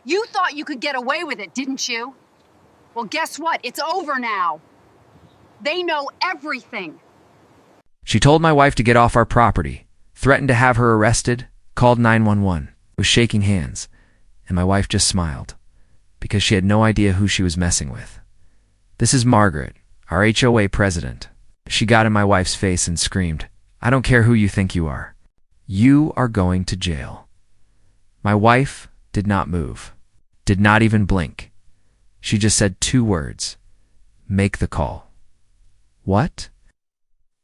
You thought you could get away with it, didn't you? Well, guess what? It's over now. They know everything. She told my wife to get off our property, threatened to have her arrested, called 911, was shaking hands, and my wife just smiled, because she had no idea who she was messing with. This is Margaret, our HOA president. She got in my wife's face and screamed, "I don't care who you think you are. You are going to jail." My wife did not move, did not even blink. She just said 2 words, "Make the call." What?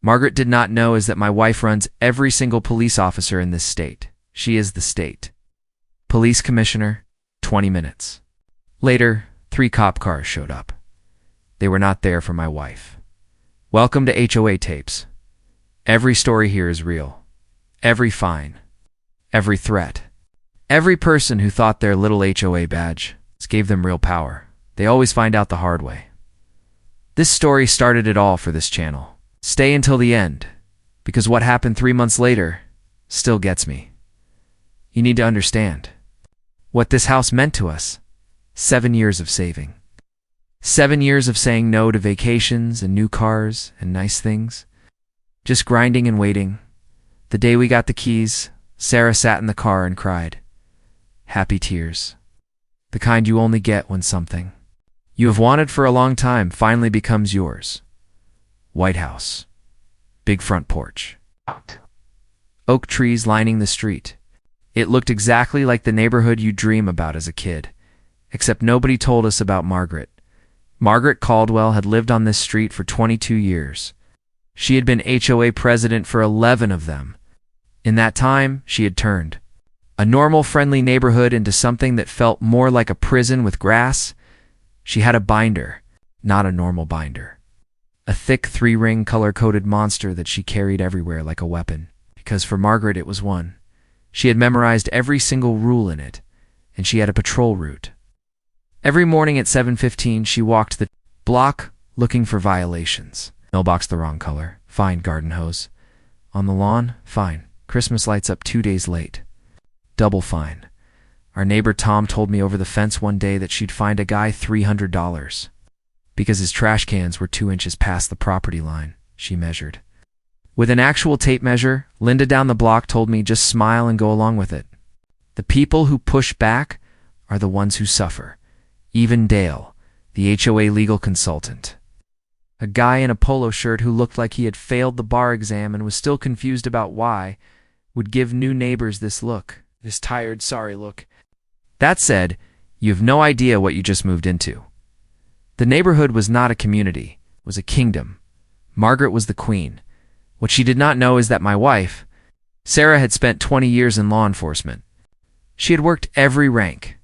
Margaret did not know is that my wife runs every single police officer in this state. She is the state. Police commissioner, 20 minutes. Later, 3 cop cars showed up. They were not there for my wife. Welcome to HOA tapes. Every story here is real. Every fine. Every threat. Every person who thought their little HOA badge gave them real power. They always find out the hard way. This story started it all for this channel. Stay until the end, because what happened 3 months later still gets me. You need to understand what this house meant to us. 7 years of saving. 7 years of saying no to vacations and new cars and nice things. Just grinding and waiting. The day we got the keys, Sarah sat in the car and cried. Happy tears. The kind you only get when something you have wanted for a long time finally becomes yours. White house. Big front porch. Oak trees lining the street. It looked exactly like the neighborhood you dream about as a kid. Except nobody told us about Margaret. Margaret Caldwell had lived on this street for 22 years. She had been HOA president for 11 of them. In that time, she had turned a normal, friendly neighborhood into something that felt more like a prison with grass. She had a binder, not a normal binder. A thick 3-ring color-coded monster that she carried everywhere like a weapon. Because for Margaret it was one. She had memorized every single rule in it, and she had a patrol route. Every morning at 7:15 she walked the block looking for violations. Mailbox the wrong color. Fine, garden hose. On the lawn? Fine. Christmas lights up 2 days late. Double fine. Our neighbor Tom told me over the fence one day that she'd fined a guy $300 because his trash cans were 2 inches past the property line, she measured. With an actual tape measure, Linda down the block told me just smile and go along with it. The people who push back are the ones who suffer. Even Dale, the HOA legal consultant. A guy in a polo shirt who looked like he had failed the bar exam and was still confused about why, would give new neighbors this look, this tired, sorry look. That said, you have no idea what you just moved into. The neighborhood was not a community, it was a kingdom. Margaret was the queen. What she did not know is that my wife, Sarah, had spent 20 years in law enforcement. She had worked every rank.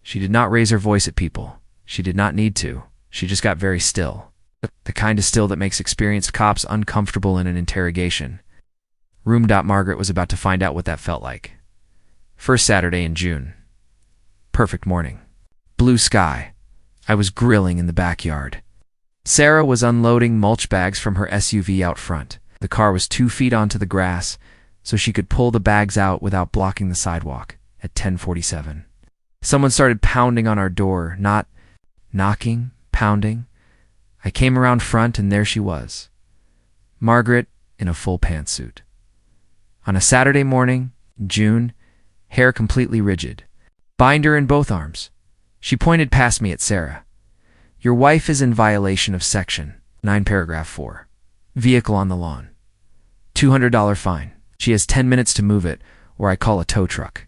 She did not raise her voice at people. She did not need to. She just got very still. The kind of still that makes experienced cops uncomfortable in an interrogation. Margaret was about to find out what that felt like. First Saturday in June. Perfect morning. Blue sky. I was grilling in the backyard. Sarah was unloading mulch bags from her SUV out front. The car was 2 feet onto the grass, so she could pull the bags out without blocking the sidewalk at 10:47. Someone started pounding on our door, not knocking, pounding. I came around front and there she was. Margaret in a full pantsuit. On a Saturday morning, in June, hair completely rigid. Binder in both arms. She pointed past me at Sarah. Your wife is in violation of Section 9, Paragraph 4. Vehicle on the lawn. $200 fine. She has 10 minutes to move it, or I call a tow truck.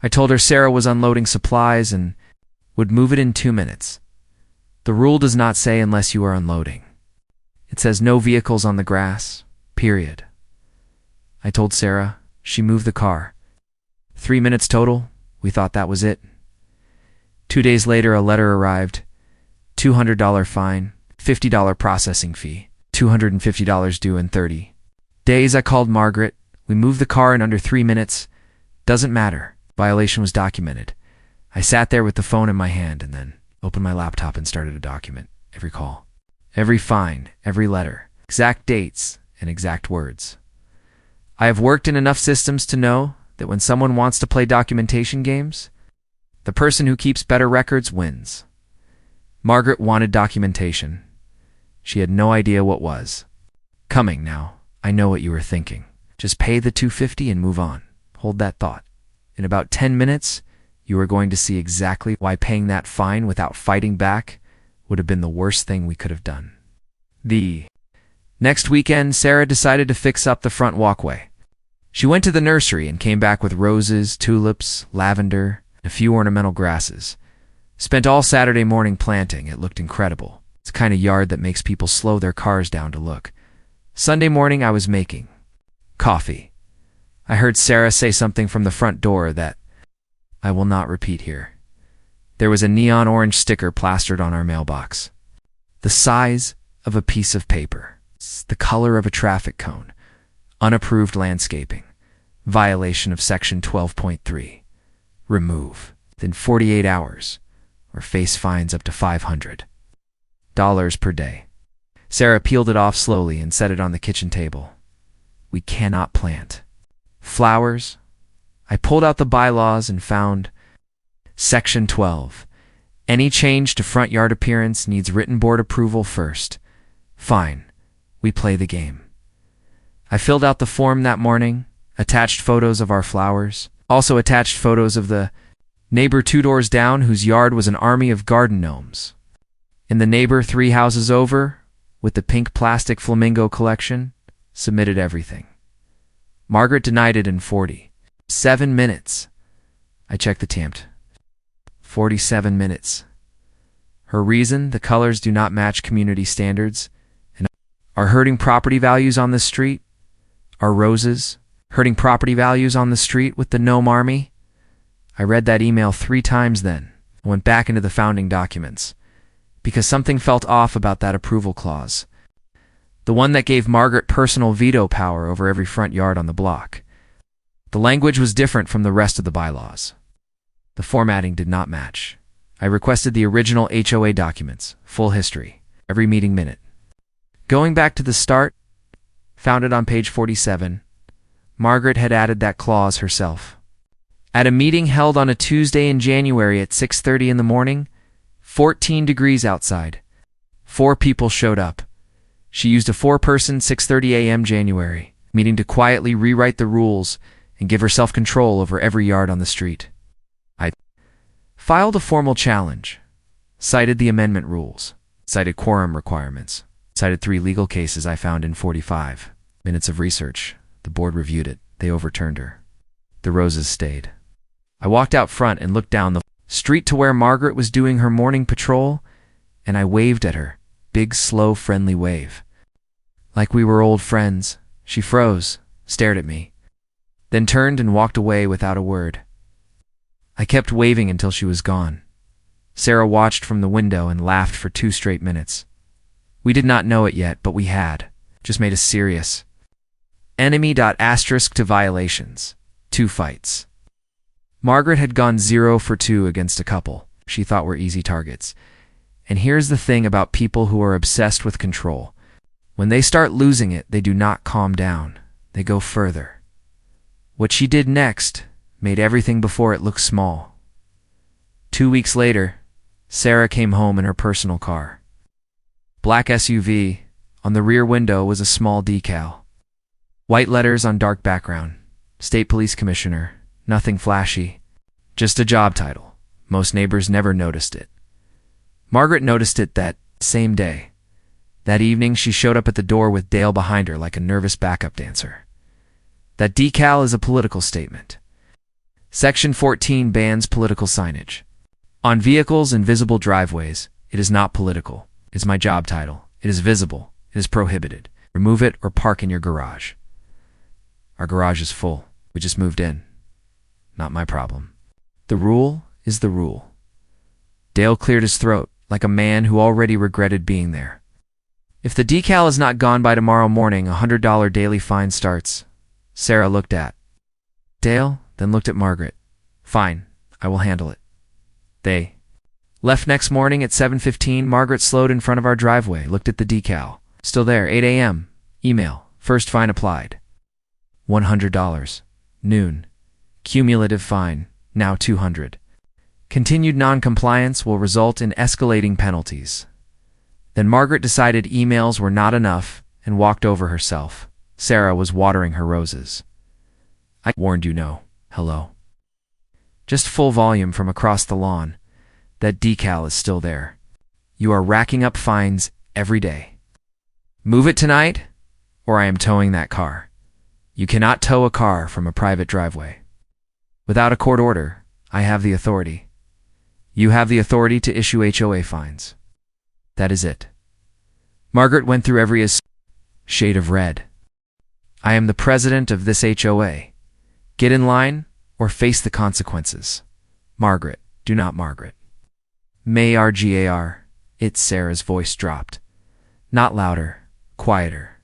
I told her Sarah was unloading supplies and would move it in 2 minutes. The rule does not say unless you are unloading. It says no vehicles on the grass, period. I told Sarah. She moved the car. 3 minutes total. We thought that was it. 2 days later, a letter arrived. $200 fine, $50 processing fee, $250 due in 30 days. I called Margaret. We moved the car in under 3 minutes. Doesn't matter. Violation was documented. I sat there with the phone in my hand and then opened my laptop and started to document every call, every fine, every letter, exact dates, and exact words. I have worked in enough systems to know that when someone wants to play documentation games, The person who keeps better records wins. Margaret wanted documentation. She had no idea what was. Coming now. I know what you were thinking. Just pay the $250 and move on. Hold that thought. In about 10 minutes, you are going to see exactly why paying that fine without fighting back would have been the worst thing we could have done. The next weekend, Sarah decided to fix up the front walkway. She went to the nursery and came back with roses, tulips, lavender, and a few ornamental grasses. Spent all Saturday morning planting. It looked incredible. It's the kind of yard that makes people slow their cars down to look. Sunday morning, I was making coffee. I heard Sarah say something from the front door that I will not repeat here. There was a neon orange sticker plastered on our mailbox. The size of a piece of paper. It's the color of a traffic cone. Unapproved landscaping. Violation of Section 12.3. Remove within 48 hours or face fines up to $500 per day. Sarah peeled it off slowly and set it on the kitchen table. We cannot plant flowers. I pulled out the bylaws and found Section 12. Any change to front yard appearance needs written board approval first. Fine. We play the game. I filled out the form that morning, attached photos of our flowers, also attached photos of the neighbor 2 doors down whose yard was an army of garden gnomes. And the neighbor 3 houses over, with the pink plastic flamingo collection, submitted everything. Margaret denied it in 47 minutes. I checked the temp. 47 minutes. Her reason, the colors do not match community standards, and are hurting property values on the street. Are roses hurting property values on the street with the gnome army? I read that email 3 times then. I went back into the founding documents, because something felt off about that approval clause. The one that gave Margaret personal veto power over every front yard on the block. The language was different from the rest of the bylaws. The formatting did not match. I requested the original HOA documents, full history, every meeting minute. Going back to the start, found it on page 47. Margaret had added that clause herself. At a meeting held on a Tuesday in January at 6:30 in the morning, 14 degrees outside. 4 people showed up. She used a 4-person 6:30 a.m. January meeting to quietly rewrite the rules and give herself control over every yard on the street. I filed a formal challenge, cited the amendment rules, cited quorum requirements, cited 3 legal cases I found in 45 minutes of research. The board reviewed it. They overturned her. The roses stayed. I walked out front and looked down the street to where Margaret was doing her morning patrol, and I waved at her. Big, slow, friendly wave. Like we were old friends. She froze, stared at me, then turned and walked away without a word. I kept waving until she was gone. Sarah watched from the window and laughed for 2 straight minutes. We did not know it yet, but we had. Just made us serious. Enemy. Asterisk to violations. 2 fights. Margaret had gone 0 for 2 against a couple she thought were easy targets. And here's the thing about people who are obsessed with control. When they start losing it, they do not calm down. They go further. What she did next made everything before it look small. 2 weeks later, Sarah came home in her personal car. Black SUV. On the rear window was a small decal. White letters on dark background. State Police Commissioner. Nothing flashy. Just a job title. Most neighbors never noticed it. Margaret noticed it that same day. That evening, she showed up at the door with Dale behind her like a nervous backup dancer. That decal is a political statement. Section 14 bans political signage. On vehicles and visible driveways, it is not political. It is my job title. It is visible. It is prohibited. Remove it or park in your garage. Our garage is full. We just moved in. Not my problem. The rule is the rule. Dale cleared his throat, like a man who already regretted being there. If the decal is not gone by tomorrow morning, a $100 daily fine starts. Sarah looked at Dale, then looked at Margaret. Fine, I will handle it. They left next morning at 7:15. Margaret slowed in front of our driveway, looked at the decal. Still there, 8 a.m. Email. First fine applied. $100. Noon. Cumulative fine. Now $200. Continued non-compliance will result in escalating penalties. Then Margaret decided emails were not enough and walked over herself. Sarah was watering her roses. I warned you no. Hello. Just full volume from across the lawn. That decal is still there. You are racking up fines every day. Move it tonight, or I am towing that car. You cannot tow a car from a private driveway. Without a court order, I have the authority. You have the authority to issue HOA fines. That is it. Margaret went through every shade of red. I am the president of this HOA. Get in line or face the consequences. Margaret, do not Margaret. Margar. It's Sarah's voice dropped. Not louder, quieter.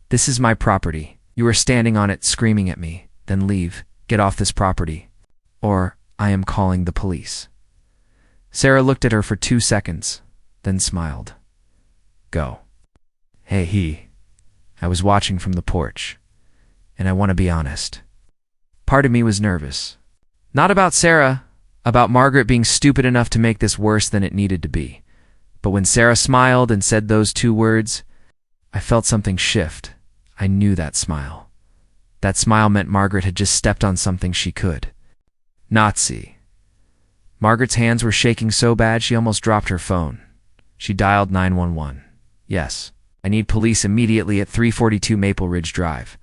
This is my property. You are standing on it screaming at me. Then leave. Get off this property. Or I am calling the police. Sarah looked at her for 2 seconds, then smiled. Go. Hey. I was watching from the porch, and I want to be honest. Part of me was nervous. Not about Sarah, about Margaret being stupid enough to make this worse than it needed to be. But when Sarah smiled and said those 2 words, I felt something shift. I knew that smile. That smile meant Margaret had just stepped on something she could not see. Margaret's hands were shaking so bad she almost dropped her phone. She dialed 911. Yes, I need police immediately at 342 Maple Ridge Drive.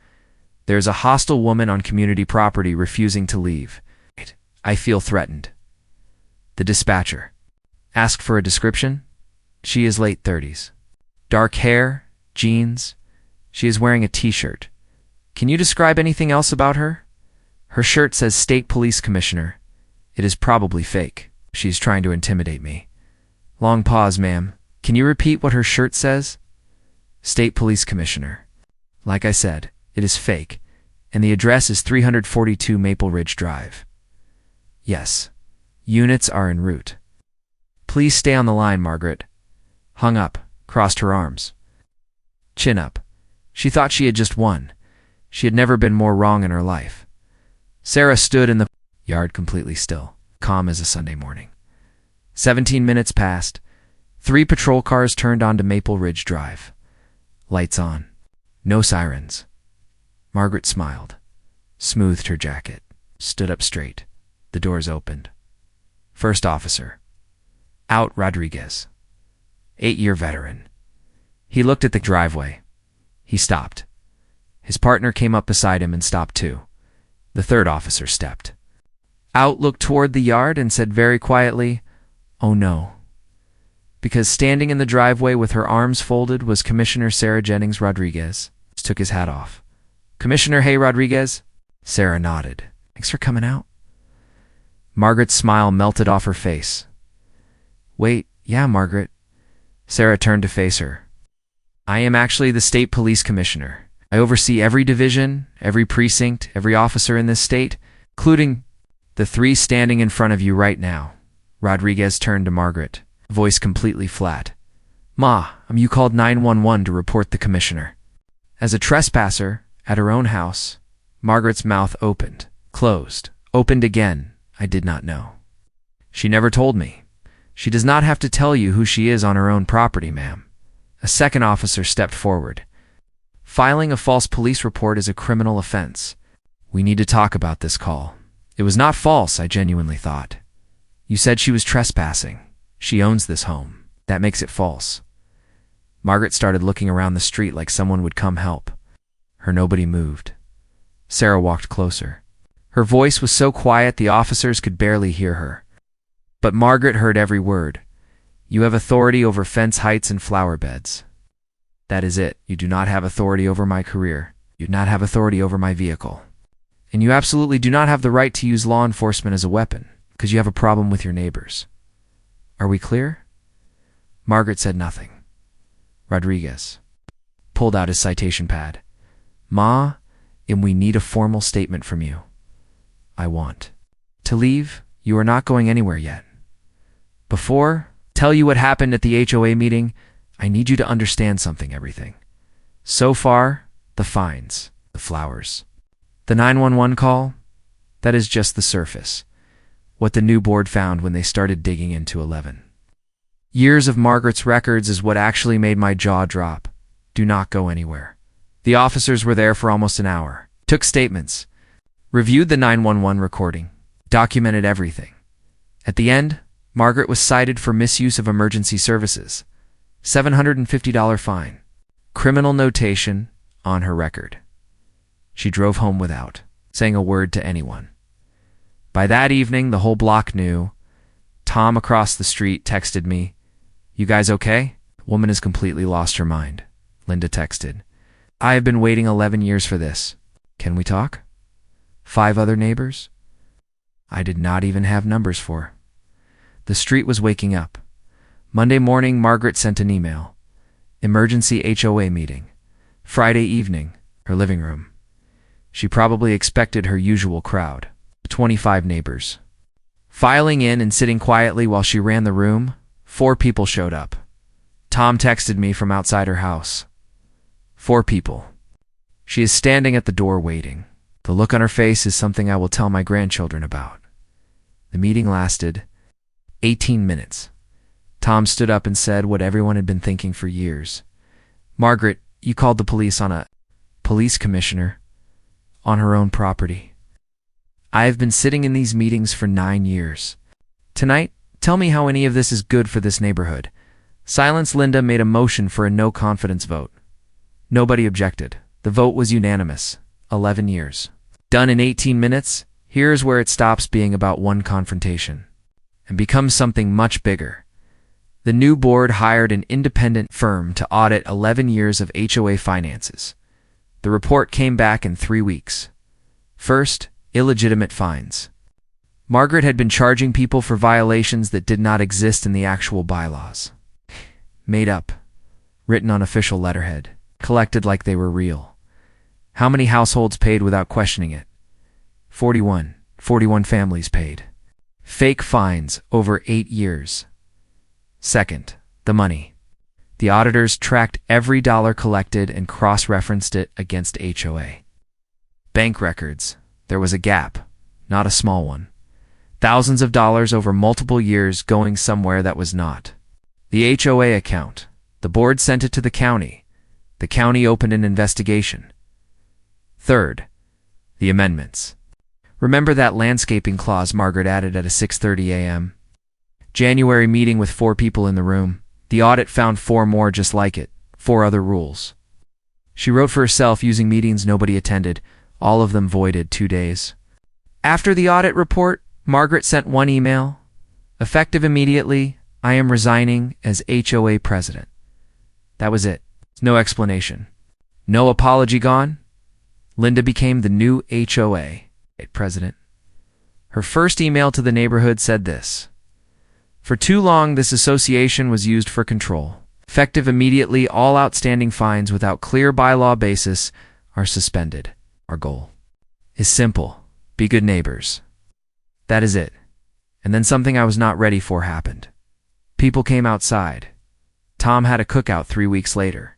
There's a hostile woman on community property refusing to leave. I feel threatened. The dispatcher. Ask for a description? She is late 30s. Dark hair, jeans. She is wearing a t-shirt. Can you describe anything else about her? Her shirt says State Police Commissioner. It is probably fake. She is trying to intimidate me. Long pause, ma'am. Can you repeat what her shirt says? State Police Commissioner. Like I said, it is fake, and the address is 342 Maple Ridge Drive. Yes. Units are en route. Please stay on the line, Margaret. Hung up, crossed her arms. Chin up. She thought she had just won. She had never been more wrong in her life. Sarah stood in the yard completely still, calm as a Sunday morning. 17 minutes passed. 3 patrol cars turned onto Maple Ridge Drive. Lights on. No sirens. Margaret smiled, smoothed her jacket, stood up straight. The doors opened. First officer. Out Rodriguez. 8-year veteran. He looked at the driveway. He stopped. His partner came up beside him and stopped too. The third officer stepped. Out looked toward the yard and said very quietly, "Oh no." Because standing in the driveway with her arms folded was Commissioner Sarah Jennings Rodriguez. Took his hat off. "Commissioner Hay Rodriguez?" Sarah nodded. "Thanks for coming out." Margaret's smile melted off her face. "Wait, yeah, Margaret." Sarah turned to face her. "I am actually the State Police Commissioner. I oversee every division, every precinct, every officer in this state, including the 3 standing in front of you right now." Rodriguez turned to Margaret, voice completely flat. "Ma, you called 911 to report the commissioner." As a trespasser, at her own house, Margaret's mouth opened, closed, opened again. I did not know. She never told me. She does not have to tell you who she is on her own property, ma'am. A second officer stepped forward. Filing a false police report is a criminal offense. We need to talk about this call. It was not false, I genuinely thought. You said she was trespassing. She owns this home. That makes it false. Margaret started looking around the street like someone would come help. Nobody moved. Sarah walked closer. Her voice was so quiet the officers could barely hear her. But Margaret heard every word. You have authority over fence heights and flower beds. That is it. You do not have authority over my career. You do not have authority over my vehicle. And you absolutely do not have the right to use law enforcement as a weapon, because you have a problem with your neighbors. Are we clear? Margaret said nothing. Rodriguez pulled out his citation pad. Ma, and we need a formal statement from you. I want to leave. You are not going anywhere yet. Before tell you what happened at the HOA meeting, I need you to understand something, everything. So far, the fines, the flowers, the 911 call, that is just the surface. what the new board found when they started digging into 11 years of Margaret's records is what actually made my jaw drop. Do not go anywhere. The officers were there for almost an hour, took statements, reviewed the 911 recording, documented everything. At the end, Margaret was cited for misuse of emergency services, $750 fine, criminal notation on her record. She drove home without saying a word to anyone. By that evening, the whole block knew. Tom across the street texted me, "You guys okay?" "Woman has completely lost her mind," Linda texted. "I have been waiting 11 years for this. Can we talk?" 5 other neighbors I did not even have numbers for. The street was waking up. Monday morning, Margaret sent an email. Emergency HOA meeting. Friday evening, her living room. She probably expected her usual crowd, 25 neighbors. Filing in and sitting quietly while she ran the room, 4 people showed up. Tom texted me from outside her house. 4 people. She is standing at the door waiting. The look on her face is something I will tell my grandchildren about. The meeting lasted 18 minutes. Tom stood up and said what everyone had been thinking for years. "Margaret, you called the police on a police commissioner on her own property. I have been sitting in these meetings for 9 years. Tonight, tell me how any of this is good for this neighborhood." Silence. Linda made a motion for a no confidence vote. Nobody objected. The vote was unanimous. 11 years. Done in 18 minutes, here's where it stops being about one confrontation and becomes something much bigger. The new board hired an independent firm to audit 11 years of HOA finances. The report came back in 3 weeks. First, illegitimate fines. Margaret had been charging people for violations that did not exist in the actual bylaws. Made up, written on official letterhead, collected like they were real. How many households paid without questioning it? 41. 41 families paid. Fake fines over 8 years. Second, the money. The auditors tracked every dollar collected and cross-referenced it against HOA. Bank records. There was a gap, not a small one. Thousands of dollars over multiple years going somewhere that was not. The HOA account. The board sent it to the county. The county opened an investigation. Third, the amendments. Remember that landscaping clause Margaret added at a 6:30 a.m.? January meeting with 4 people in the room. The audit found 4 more just like it, 4 other rules. She wrote for herself using meetings nobody attended, all of them voided 2 days. After the audit report, Margaret sent one email. Effective immediately, I am resigning as HOA president. That was it. No explanation. No apology gone. Linda became the new HOA president. Her first email to the neighborhood said this: "For too long, this association was used for control. Effective immediately, all outstanding fines without clear bylaw basis are suspended. Our goal is simple. Be good neighbors." That is it. And then something I was not ready for happened. People came outside. Tom had a cookout 3 weeks later.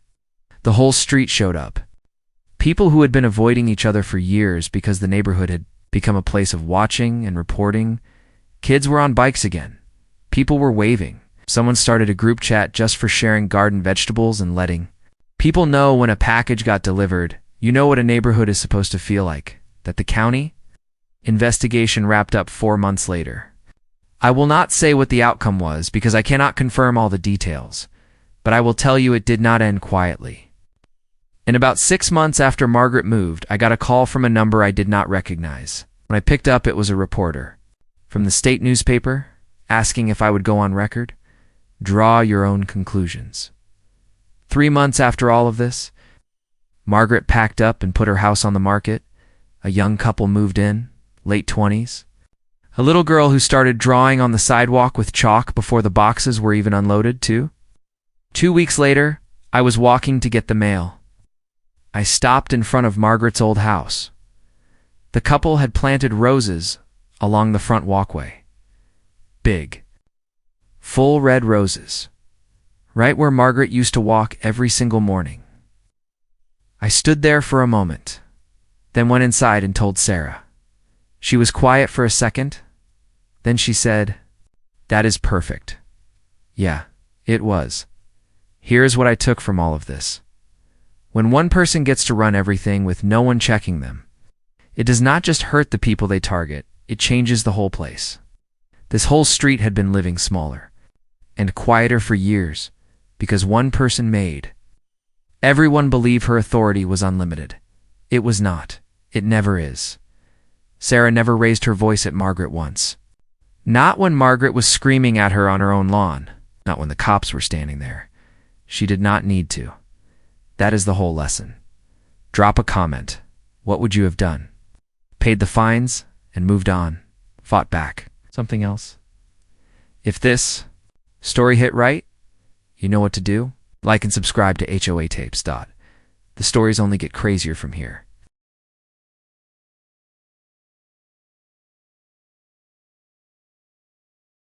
The whole street showed up. People who had been avoiding each other for years because the neighborhood had become a place of watching and reporting. Kids were on bikes again. People were waving. Someone started a group chat just for sharing garden vegetables and letting people know when a package got delivered. You know what a neighborhood is supposed to feel like. That the county investigation wrapped up 4 months later. I will not say what the outcome was because I cannot confirm all the details, but I will tell you it did not end quietly. In about 6 months after Margaret moved, I got a call from a number I did not recognize. When I picked up, it was a reporter from the state newspaper asking if I would go on record. Draw your own conclusions. 3 months after all of this, Margaret packed up and put her house on the market. A young couple moved in, late 20s. A little girl who started drawing on the sidewalk with chalk before the boxes were even unloaded, too. 2 weeks later, I was walking to get the mail. I stopped in front of Margaret's old house. The couple had planted roses along the front walkway. Big, full red roses, right where Margaret used to walk every single morning. I stood there for a moment, then went inside and told Sarah. She was quiet for a second, Then she said, "That is perfect." Yeah, it was. Here's what I took from all of this. When one person gets to run everything with no one checking them, it does not just hurt the people they target, it changes the whole place. This whole street had been living smaller and quieter for years because one person made. Everyone believed her authority was unlimited. It was not. It never is. Sarah never raised her voice at Margaret once. Not when Margaret was screaming at her on her own lawn, not when the cops were standing there. She did not need to. That is the whole lesson. Drop a comment. What would you have done? Paid the fines and moved on. Fought back. Something else? If this story hit right, you know what to do. Like and subscribe to HOA Tapes. The stories only get crazier from here.